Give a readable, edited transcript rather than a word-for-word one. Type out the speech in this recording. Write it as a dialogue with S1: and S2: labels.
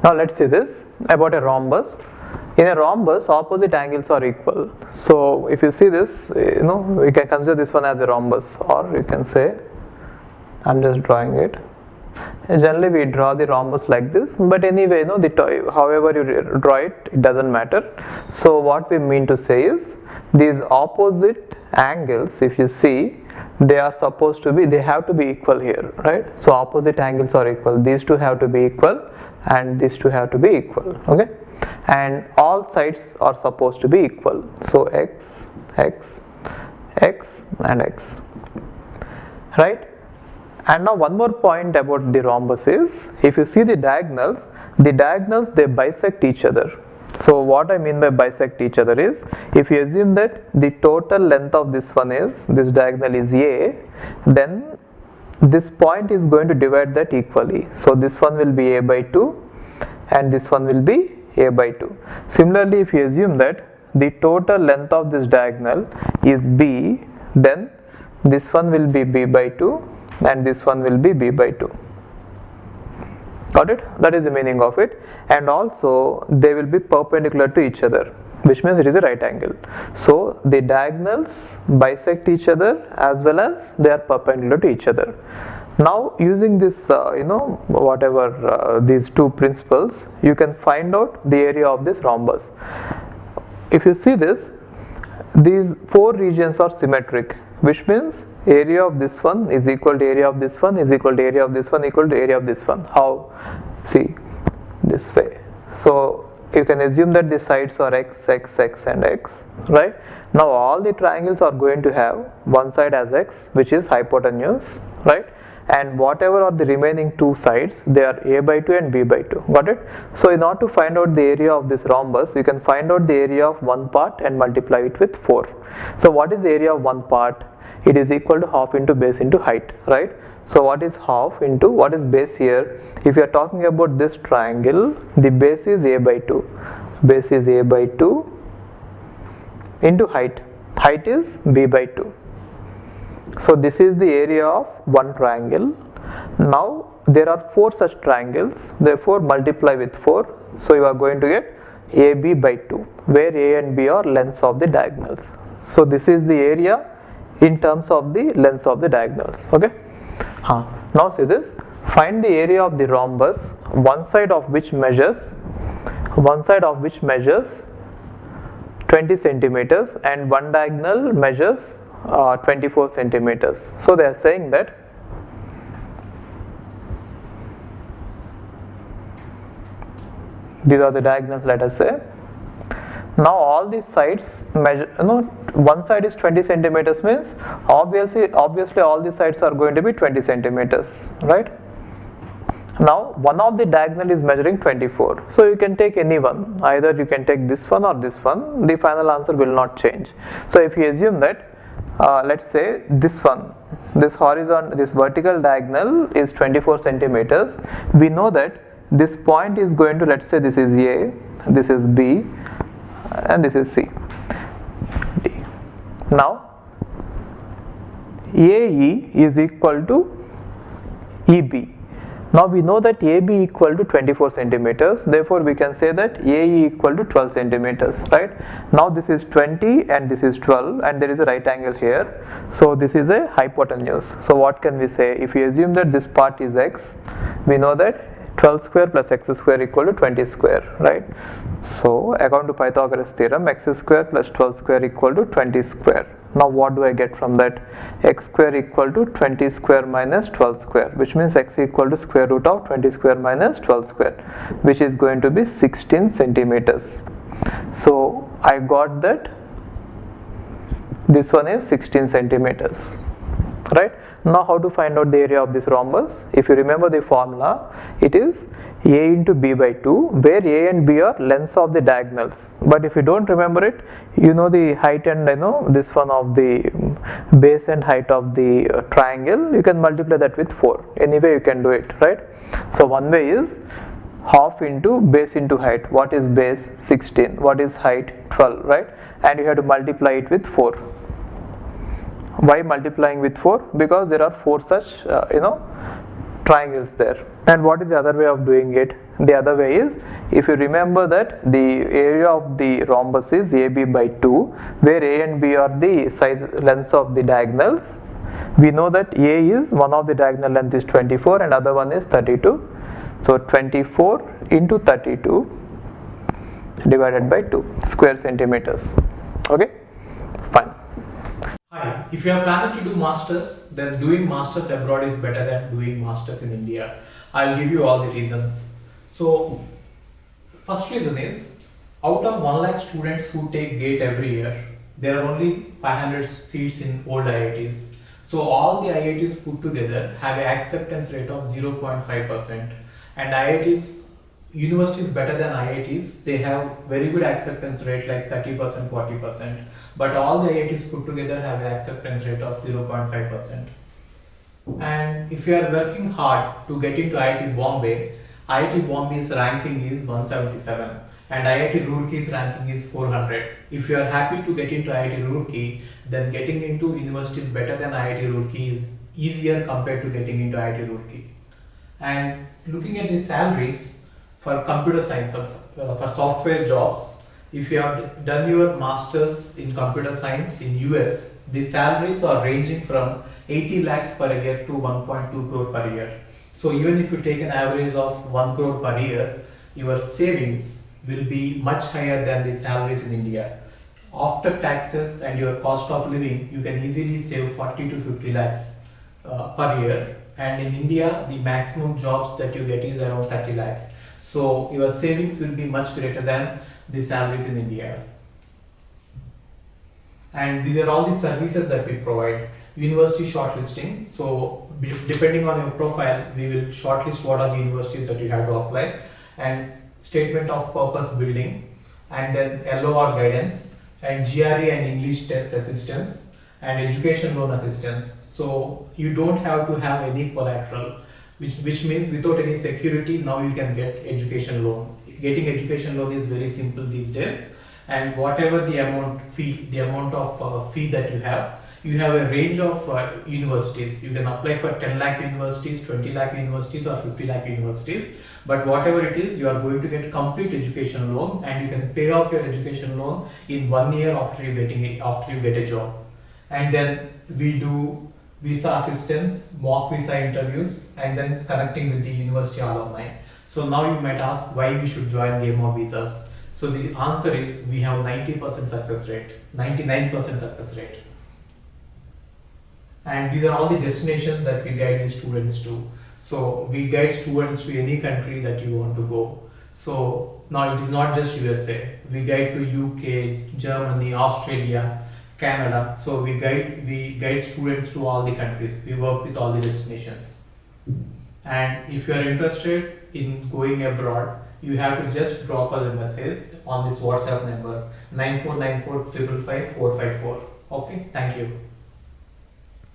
S1: Now let's see this about a rhombus. In a rhombus, opposite angles are equal. So if you see this, we can consider this one as a rhombus, or you can say, I'm just drawing it. Generally we draw the rhombus like this, but anyway, however you draw it, it doesn't matter. So what we mean to say is, these opposite angles, if you see, they have to be equal here, right? So opposite angles are equal. These two have to be equal, and these two have to be equal, okay? And all sides are supposed to be equal. So x, x, x, and x, right? And now one more point about the rhombus is, if you see the diagonals they bisect each other. So what I mean by bisect each other is, if you assume that the total length of this diagonal is a, then this point is going to divide that equally. So this one will be a by 2 and this one will be a by 2. Similarly, if you assume that the total length of this diagonal is b, then this one will be b by 2 and this one will be b by 2. Got it? That is the meaning of it. And also they will be perpendicular to each other, which means it is a right angle. So the diagonals bisect each other as well as they are perpendicular to each other. Now using this these two principles, you can find out the area of this rhombus. If you see this, these four regions are symmetric, which means area of this one is equal to area of this one is equal to area of this one equal to area of this one. How? See, this way. So you can assume that the sides are x, x, x and x, right? Now all the triangles are going to have one side as x, which is hypotenuse, right? And whatever are the remaining two sides, they are a by 2 and b by 2. Got it? So in order to find out the area of this rhombus, you can find out the area of one part and multiply it with 4. So what is the area of one part? It is equal to half into base into height, right? So what is half into what is base here? If you are talking about this triangle, the base is a by 2. Base is a by 2 into height. Height is b by 2. So this is the area of one triangle. Now there are four such triangles, therefore multiply with 4. So you are going to get AB by 2, where A and B are lengths of the diagonals. So this is the area in terms of the lengths of the diagonals, okay? Now see this, find the area of the rhombus, one side of which measures 20 centimeters and one diagonal measures 24 centimeters. So they are saying that these are the diagonals, let us say. Now all these sides measure, one side is 20 centimeters means obviously all these sides are going to be 20 centimeters, right? Now one of the diagonal is measuring 24, so you can take any one, either you can take this one or this one, the final answer will not change. So if you assume that let's say this vertical diagonal is 24 centimeters, we know that this point is going to, let's say this is A, this is B and this is C, D. Now AE is equal to EB. Now we know that AB equal to 24 centimeters, therefore we can say that AE equal to 12 centimeters, right? Now this is 20 and this is 12 and there is a right angle here, so this is a hypotenuse. So what can we say? If we assume that this part is x, we know that 12 square plus x square equal to 20 square, right? So according to Pythagoras theorem, x square plus 12 square equal to 20 square. Now what do I get from that? X square equal to 20 square minus 12 square, which means x equal to square root of 20 square minus 12 square, which is going to be 16 centimeters. So I got that this one is 16 centimeters, right? Now how to find out the area of this rhombus? If you remember the formula, it is A into B by 2, where A and B are lengths of the diagonals. But if you don't remember it, you know the height and this one of the base and height of the triangle, you can multiply that with 4. Anyway you can do it, right? So one way is half into base into height. What is base? 16. What is height? 12, right? And you have to multiply it with 4. Why multiplying with 4? Because there are 4 such triangles there. And what is the other way of doing it? The other way is, if you remember that the area of the rhombus is AB by 2, where A and B are the lengths of the diagonals. We know that A is, one of the diagonal length is 24 and other one is 32. So 24 into 32 divided by 2 square centimeters. Okay, fine.
S2: Hi, if you are planning to do masters, then doing masters abroad is better than doing masters in India. I'll give you all the reasons. So, first reason is, out of 1 lakh students who take GATE every year, there are only 500 seats in old IITs. So all the IITs put together have an acceptance rate of 0.5%, and IITs, universities better than IITs, they have very good acceptance rate like 30%, 40%, but all the IITs put together have an acceptance rate of 0.5%. And if you are working hard to get into IIT Bombay's ranking is 177 and IIT Roorkey's ranking is 400. If you are happy to get into IIT Roorkey, then getting into universities better than IIT Roorkey is easier compared to getting into IIT Roorkey. And looking at the salaries for computer science, for software jobs, if you have done your masters in computer science in US, the salaries are ranging from 80 lakhs per year to 1.2 crore per year. So even if you take an average of 1 crore per year, your savings will be much higher than the salaries in India. After taxes and your cost of living, you can easily save 40 to 50 lakhs per year. And in India, the maximum jobs that you get is around 30 lakhs. So your savings will be much greater than the salaries in India. And these are all the services that we provide. University shortlisting. So depending on your profile, we will shortlist what are the universities that you have to apply, and statement of purpose building, and then LOR guidance, and GRE and English test assistance, and education loan assistance. So you don't have to have any collateral, which means without any security, now you can get education loan. Getting education loan is very simple these days, and whatever the amount of fee that you have a range of universities. You can apply for 10 lakh universities, 20 lakh universities or 50 lakh universities, but whatever it is, you are going to get complete education loan, and you can pay off your education loan in 1 year after you get a job. And then we do visa assistance, mock visa interviews, and then connecting with the university alumni. So now you might ask why we should join Game of Visas. So the answer is, we have 90% success rate, 99% success rate. And these are all the destinations that we guide the students to. So we guide students to any country that you want to go. So now it is not just USA. We guide to UK, Germany, Australia, Canada. So we guide students to all the countries. We work with all the destinations. And if you are interested in going abroad, you have to just drop us a message on this WhatsApp number 9494 555 454. Okay, thank you.